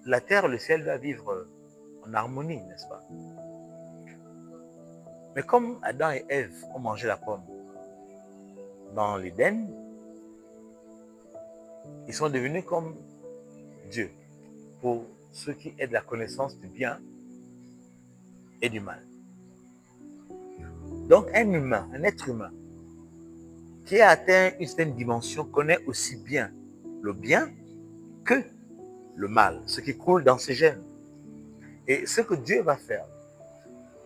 la terre et le ciel doivent vivre en harmonie, n'est-ce pas? Mais comme Adam et Ève ont mangé la pomme dans l'Éden, ils sont devenus comme Dieu pour ceux qui aient de la connaissance du bien et du mal. Donc un humain, un être humain, qui a atteint une certaine dimension connaît aussi bien le bien que le mal, ce qui coule dans ses gènes. Et ce que Dieu va faire,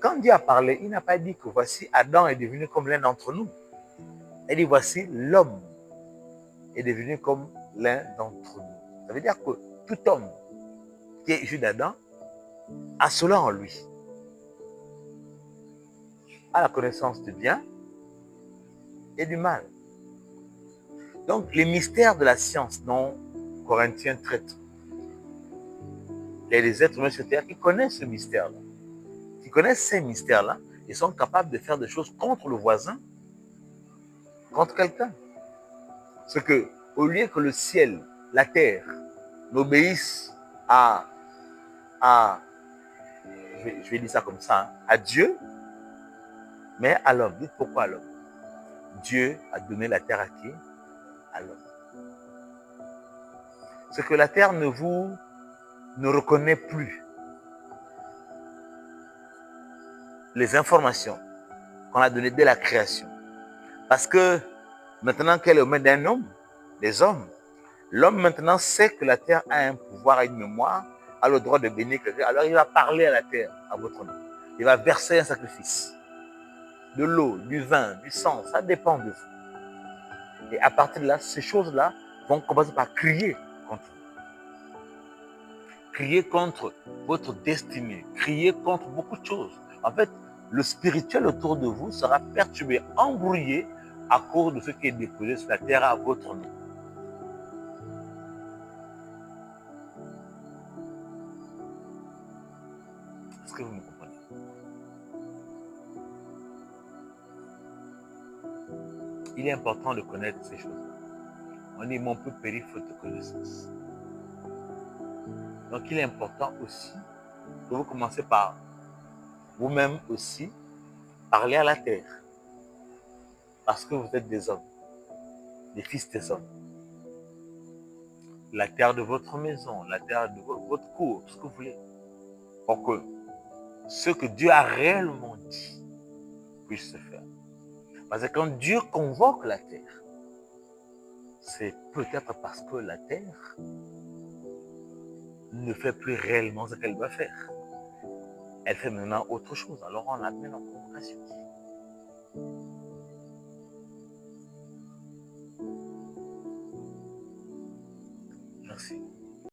quand Dieu a parlé, il n'a pas dit que voici Adam est devenu comme l'un d'entre nous. Il dit voici l'homme est devenu comme l'un d'entre nous. Ça veut dire que tout homme qui est issu d'Adam a cela en lui. A la connaissance du bien et du mal. Donc les mystères de la science dont Corinthiens traite, il y a des êtres humains sur terre qui connaissent ce mystère-là, qui connaissent ces mystères-là et sont capables de faire des choses contre le voisin, contre quelqu'un. C'est que, au lieu que le ciel, la terre, n'obéissent à je vais dire ça comme ça, hein, à Dieu, mais à l'homme. Dites pourquoi à l'homme? Dieu a donné la terre à qui? À l'homme. C'est que la terre ne reconnaît plus les informations qu'on a données dès la création. Parce que maintenant qu'elle est aux mains d'un homme, des hommes, l'homme maintenant sait que la terre a un pouvoir et une mémoire, a le droit de bénir quelqu'un. Alors il va parler à la terre, à votre nom. Il va verser un sacrifice. De l'eau, du vin, du sang, ça dépend de vous. Et à partir de là, ces choses-là vont commencer par crier contre vous. Crier contre votre destinée, crier contre beaucoup de choses. En fait, le spirituel autour de vous sera perturbé, embrouillé à cause de ce qui est déposé sur la terre à votre nom. Est-ce que vous me comprenez? Il est important de connaître ces choses-là. On dit, mon peu périt faute de connaissance. Donc, il est important aussi que vous commencez par vous-même aussi parler à la terre. Parce que vous êtes des hommes, des fils des hommes. La terre de votre maison, la terre de votre cour, tout ce que vous voulez. Pour que ce que Dieu a réellement dit puisse se faire. Parce que quand Dieu convoque la terre, c'est peut-être parce que la terre ne fait plus réellement ce qu'elle doit faire. Elle fait maintenant autre chose. Alors on l'amène en convocation. Merci.